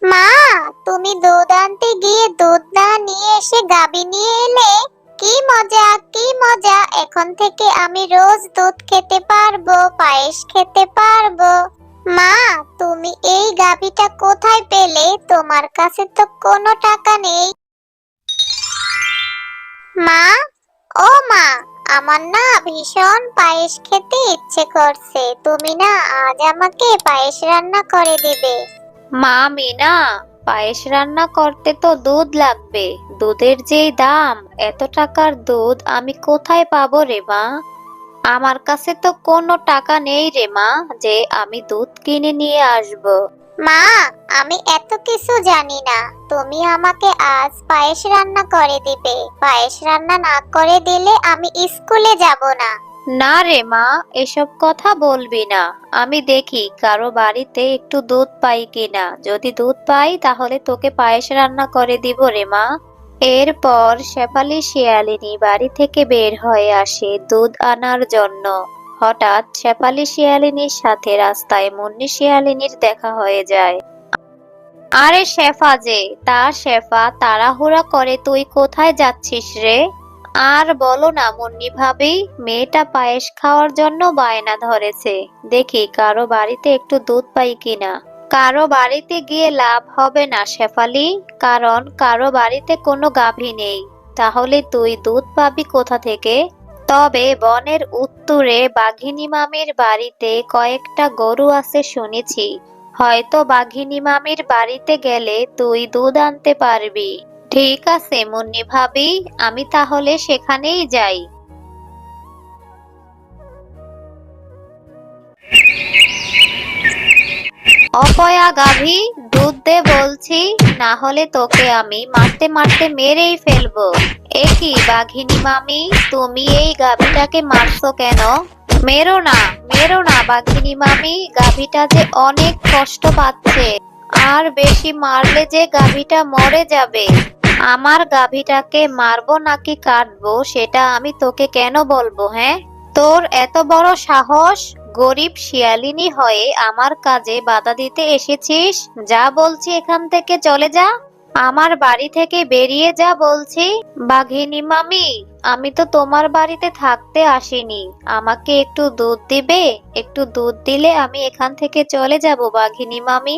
মা, তুমি দুধ আনতে গিয়ে দুধ না নিয়ে এসে গাভী নিয়ে এলে। কি মজা, কি মজা! এখন থেকে আমি রোজ দুধ খেতে পারবো, পায়েস খেতে পারবো। মা, তুমি এই গাভীটা কোথায় পেলে? তোমার কাছে তো কোনো টাকা নেই। মা, ও মা, আমার না ভীষণ পায়েস খেতে ইচ্ছে করছে। তুমি না আজ আমাকে পায়েস রান্না করে দিবে? মা মিনা, পায়েস রান্না করতে তো দুধ লাগবে। দুধের যেই দাম, এত টাকার দুধ আমি কোথায় পাবো রে মা? আমার কাছে তো কোনো টাকা নেই রে মা, যে আমি দুধ কিনে নিয়ে আসবো। মা, আমি এত কিছু জানি না। তুমি আমাকে আজ পায়েস রান্না করে দিবে। পায়েস রান্না না করে দিলে আমি স্কুলে যাব না। না রে মা, এসব কথা বলবি না। আমি দেখি কারো বাড়িতে একটু দুধ পাই কিনা। যদি দুধ পাই তাহলে তোকে পায়েস রান্না করে দিব রে মা। এরপর শেফালি শিয়ালিনী বাড়ি থেকে বের হয়ে আসে দুধ আনার জন্য। হঠাৎ শেফালি শিয়ালিনীর সাথে রাস্তায় মুন্নি শিয়ালিনীর দেখা হয়ে যায়। আরে শেফা যে, তা শেফা, তাড়াহুড়া করে তুই কোথায় যাচ্ছিস রে? আর বলো না মুন্নি ভাবি, মেয়েটা পায়েস খাওয়ার জন্য বায়না ধরেছে। দেখি কারো বাড়িতে একটু দুধ পাই কিনা। কারো বাড়িতে গিয়ে লাভ হবে না শেফালি, কারণ কারো বাড়িতে কোনো গাভী নেই। তাহলে তুই দুধ পাবি কোথা থেকে? তবে বনের উত্তরে বাঘিনী মামির বাড়িতে কয়েকটা গরু আছে শুনেছি। হয়তো বাঘিনী মামির বাড়িতে গেলে তুই দুধ আনতে পারবি। ঠিক আছে মুন্নি ভাবি, আমি তাহলে সেখানেই যাই। অপয়া গাভী, দুধ দে বলছি, না হলে তোকে আমি মারতে মারতে মেরেই ফেলবো। এ কি বাঘিনী মামি, তুমি এই গাভীটাকে মারছো কেন? মেরো না, মেরো না বাঘিনী মামি, গাভীটা যে অনেক কষ্ট পাচ্ছে। আর বেশি মারলে যে গাভীটা মরে যাবে। আমার গাভীটাকে মারবো নাকি কাটবো সেটা আমি তোকে কেন বলবো, হ্যাঁ? তোর এত বড় সাহস! গরিব শিয়ালিনী হয়ে আমার কাজে বাধা দিতে এসেছিস? যা বলছি এখান থেকে চলে যা। আমার বাড়ি থেকে বেরিয়ে যা বলছি। বাঘিনী মামি, আমি তো তোমার বাড়িতে থাকতে আসিনি। আমাকে একটু দুধ দিবে? একটু দুধ দিলে আমি এখান থেকে চলে যাব বাঘিনী মামি।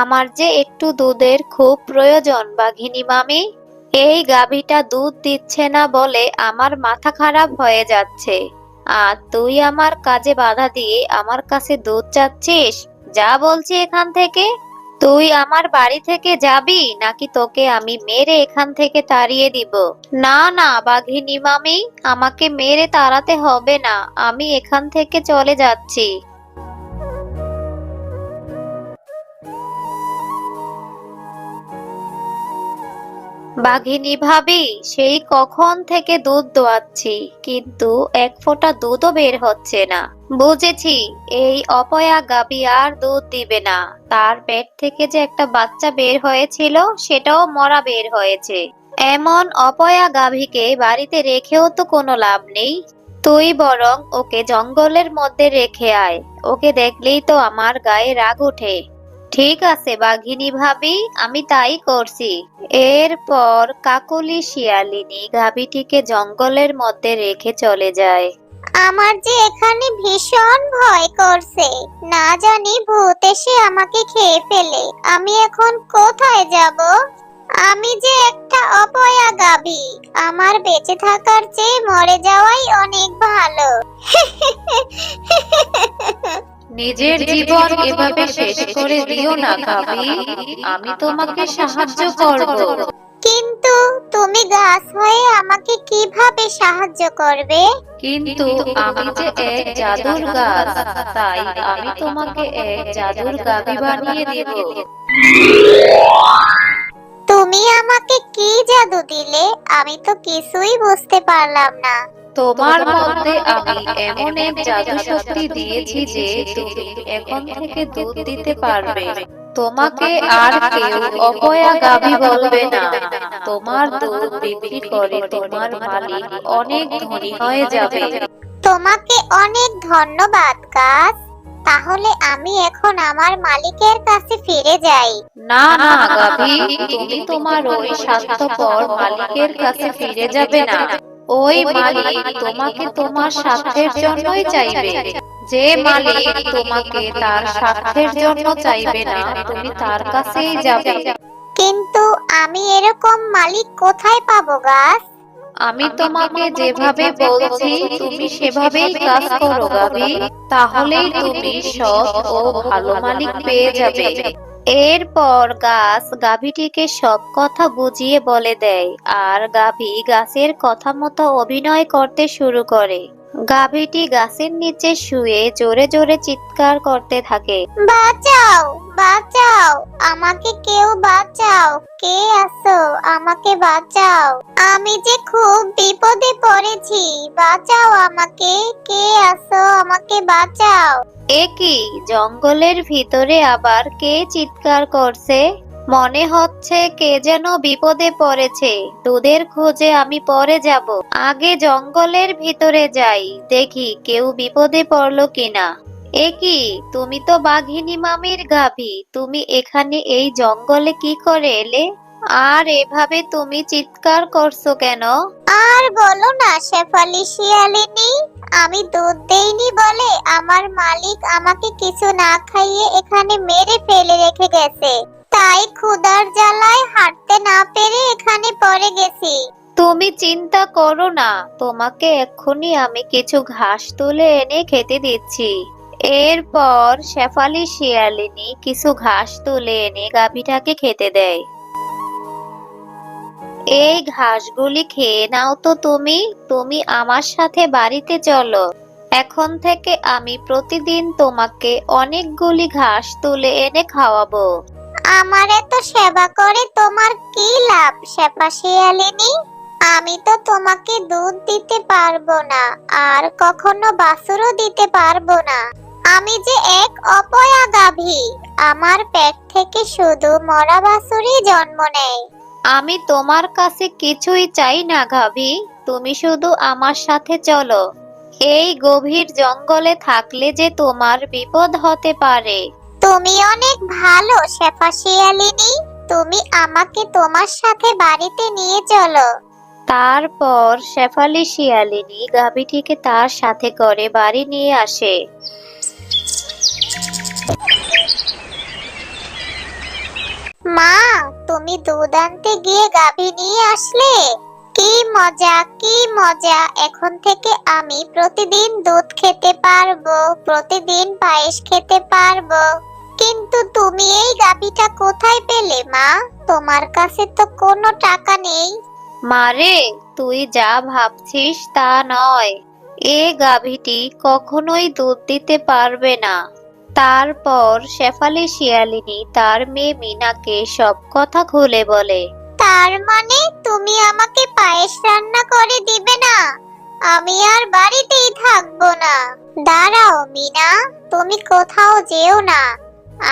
আমার যে একটু দুধের খুব প্রয়োজন বাঘিনী মামি। এই গাভীটা দুধ দিচ্ছে না বলে আমার মাথা খারাপ হয়ে যাচ্ছে। আর তুই আমার কাজে বাধা দিয়ে আমার কাছে দুধ চাচ্ছিস? যা বলছি এখান থেকে। তুই আমার বাড়ি থেকে যাবি নাকি তোকে আমি মেরে এখান থেকে তাড়িয়ে দিব? না না বাঘিনী মামি, আমাকে মেরে তাড়াতে হবে না, আমি এখান থেকে চলে যাচ্ছি। বাঘিনী ভাবি, সেই কখন থেকে দুধ দোয়াচ্ছি, কিন্তু এক ফোঁটা দুধও বের হচ্ছে না। বুঝেছি, এই অপয়া গাভী আর দুধ দিবে না। তার পেট থেকে যে একটা বাচ্চা বের হয়েছিল সেটাও মরা বের হয়েছে। এমন অপয়া গাভীকে বাড়িতে রেখেও তো কোনো লাভ নেই। তুই বরং ওকে জঙ্গলের মধ্যে রেখে আয়। ওকে দেখলেই তো আমার গায়ে রাগ ওঠে। ঠিক আছে বাঘিনী ভাবি, আমি তাই করছি। এরপর কাকলি শিয়ালিনী গাভীটিকে জঙ্গলের মধ্যে রেখে চলে যায়। আমার যে এখানে ভীষণ ভয় করছে। না জানি ভূত এসে আমাকে খেয়ে ফেলে। আমি এখন কোথায় যাব? আমি যে একটা অপয়া গাভী। আমার বেঁচে থাকার চেয়ে মরে যাওয়াই অনেক ভালো। নিজের জীবন এভাবে শেষ করে দিও না গাভী, আমি তোমাকে সাহায্য করব। কিন্তু তুমি গাছ হয়ে আমাকে কিভাবে সাহায্য করবে? কিন্তু আমি যে এক জাদুর গাছ, তাই আমি তোমাকে এক জাদুর গাভী বানিয়ে দেব। তুমি আমাকে কি জাদু দিলে? আমি তো কিছুই বুঝতে পারলাম না। তোমার মধ্যে আমি এমন এক জাদু শক্তি দিয়েছি যে তুমি এখন থেকে দুধ দিতে পারবে। তোমাকে আর কেউ অপয়া গাভী বলবে না। তোমার দুধ বিক্রি করে তোমার মালিক অনেক ধনী হয়ে যাবে। তোমাকে অনেক ধন্যবাদ গাছ। তাহলে আমি এখন আমার মালিকের কাছে ফিরে যাই। না না গাভী, তুমি তোমার ওই স্বার্থপর মালিকের কাছে ফিরে যাবে না। ওই মালিক তোমাকে তোমার স্বার্থের জন্যই চাইবে। যে মালিক তোমাকে তার স্বার্থের জন্য চাইবে না, তুমি তার কাছেই যাবে। কিন্তু আমি এরকম মালিক কোথায় পাবো গাছ? আমি তোমাকে যেভাবে বলছি তুমি সেভাবেই কাজ করো গাভী, তাহলেই তুমি সৎ ও ভালো মালিক পেয়ে যাবে। এরপর গাছ গাভীটিকে সব কথা বুঝিয়ে বলে দেয়, আর গাভী গাছের কথা মতো অভিনয় করতে শুরু করে। গাভীটি গাছের নিচে শুয়ে জোরে জোরে চিৎকার করতে থাকে। বাঁচাও, বাঁচাও, আমাকে কেউ বাঁচাও। কে আছো? আমাকে বাঁচাও। আমি যে খুব বিপদে পড়েছি। বাঁচাও আমাকে। কে আছো? আমাকে বাঁচাও। এ কি, জঙ্গলের ভিতরে আবার কে চিৎকার করছে? মনে হচ্ছে কে যেন বিপদে পড়েছে। দুধের খোঁজে আমি পরে যাব। আগে জঙ্গলের ভিতরে যাই, দেখি কেউ বিপদে পড়লো কিনা। এ কি, তুমি তো বাঘিনী মামির গাভী, তুমি এখানে এই জঙ্গলে কি করে এলে? আর এভাবে তুমি চিৎকার করছো কেন? আর বলো না শেফালি শিয়ালিনী, আমি দুধ দেইনি বলে আমার মালিক আমাকে কিছু না খাইয়ে এখানে মেরে ফেলে রেখে গেছে। তাই ক্ষুধার জ্বালায় হাঁটতে না পেরে এখানে পড়ে গেছি। তুমি চিন্তা করো না, তোমাকে এক্ষুনি আমি কিছু ঘাস তুলে এনে খেতে দিচ্ছি। এরপর শেফালি শিয়ালিনী কিছু ঘাস তুলে এনে গাভীটাকে খেতে দেয়। এই ঘাসগুলি খেয়ে নাও তো তুমি। তুমি আমার সাথে বাড়িতে চলো। এখন থেকে আমি প্রতিদিন তোমাকে অনেকগুলি ঘাস তুলে এনে খাওয়াবো। আমার এত সেবা করে তোমার কি লাভ শেফা শিয়ালিনী? আমি তো তোমাকে দুধ দিতে পারবো না, আর কখনো বাছুরও দিতে পারবো না। আমি যে এক অপয়া গাভী। আমার পেট থেকে শুধু মরা বাছুরই জন্ম নেয়। আমি তোমার কাছে কিছুই চাই না গাভী, তুমি শুধু আমার সাথে চলো। এই গভীর জঙ্গলে থাকলে যে তোমার বিপদ হতে পারে। তুমি অনেক ভালো শেফা শিয়ালিনী। তুমি আমাকে তোমার সাথে বাড়িতে নিয়ে চলো। তারপর শেফালি শিয়ালিনী গাভীটিকে তার সাথে করে বাড়ি নিয়ে আসে। মা, তুমি দুধ আনতে গিয়ে গাভী নিয়ে আসলে? কি মজা, কি মজা! এখন থেকে আমি প্রতিদিন দুধ খেতে পারবো, প্রতিদিন পায়েস খেতে পারবো। কিন্তু তুমি এই গাভীটা কোথায় পেলে মা? তোমার কাছে তো কোনো টাকা নেই। মারে, তুই যা ভাবছিস তা নয়। এ গাভীটি কখনোই দুধ দিতে পারবে না। তারপর শেফালি শিয়ালিনী তার মেয়ে মিনাকে সব কথা খুলে বলে। তার মানে তুমি আমাকে পায়েস রান্না করে দিবে না? আমি আর বাড়িতেই থাকবো না। দাঁড়াও মিনা, তুমি কোথাও যেও না।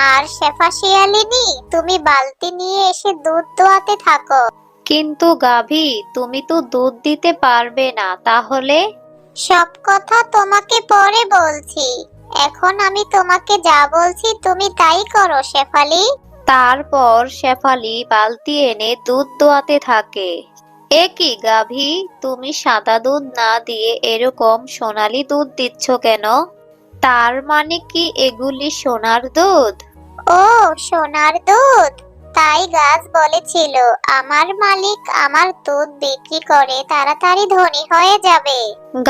আর শেফা শিয়ালিনী, তুমি বালতি নিয়ে এসে দুধ দোয়াতে থাকো। কিন্তু গাভী, তুমি তো দুধ দিতে পারবে না, তাহলে? সব কথা তোমাকে পরে বলছি। এখন আমি তোমাকে যা বলছি তুমি তাই করো শেফালি। তারপর শেফালি বালতি এনে দুধ দোয়াতে থাকে। এ কি গাভী, তুমি সাদা দুধ না দিয়ে এরকম সোনালী দুধ দিচ্ছ কেন? তার মানে কি এগুলি সোনার দুধ? ও, সোনার দুধ! তাই গাছ বলেছিল আমার মালিক আমার দুধ বিক্রি করে তাড়াতাড়ি ধনী হয়ে যাবে।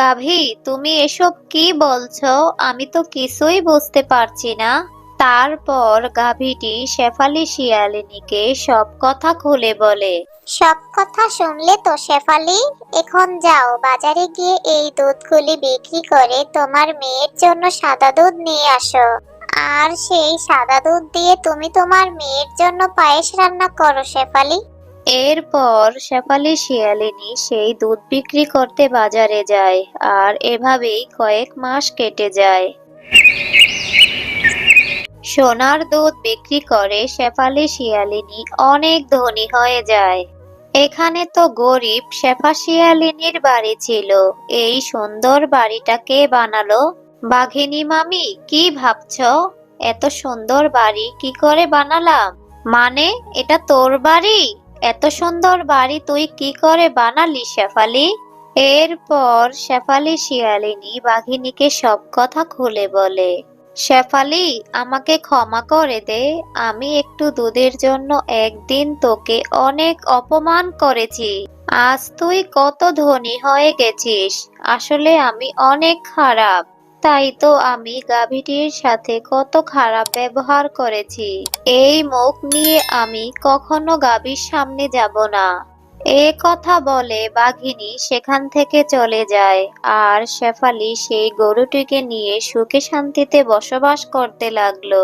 গাভী, তুমি এসব কি বলছো? আমি তো কিছুই বুঝতে পারছি না। তারপর গাভীটি শেফালি শিয়ালিনীকে সব কথা খুলে বলে। সব কথা শুনলে তো শেফালি? এখন যাও বাজারে গিয়ে এই দুধগুলি বিক্রি করে তোমার মেয়ের জন্য সাদা দুধ নিয়ে আসো। আর সেই সাদা দুধ দিয়ে তুমি তোমার মেয়ের জন্য পায়েস রান্না করো শেফালি। এরপর শেফালি শিয়ালিনী সেই দুধ বিক্রি করতে বাজারে যায়, আর এভাবেই কয়েক মাস কেটে যায়। সোনার দুধ বিক্রি করে শেফালি শিয়ালিনী অনেক ধনী হয়ে যায়। এখানে তো গরিব শেফা শিয়ালিনীর বাড়ি ছিল। এই সুন্দর বাড়িটা কে বানালো? বাঘিনী মামি, কি ভাবছো? এত সুন্দর বাড়ি কি করে বানালাম? মানে, এটা তোর বাড়ি? এত সুন্দর বাড়ি তুই কি করে বানালি শেফালি? এরপর শেফালি শিয়ালিনী বাঘিনীকে সব কথা খুলে বলে। শেফালি, আমাকে ক্ষমা করে দে। আমি একটু দুধের জন্য একদিন তোকে অনেক অপমান করেছি। আজ তুই কত ধনী হয়ে গেছিস। আসলে আমি অনেক খারাপ। তাই তো আমি গাভীটির সাথে কত খারাপ ব্যবহার করেছি। এই মুখ নিয়ে আমি কখনো গাভীর সামনে যাব না। এ কথা বলে বাঘিনী সেখান থেকে চলে যায়, আর শেফালি সেই গরুটিকে নিয়ে সুখে শান্তিতে বসবাস করতে লাগলো।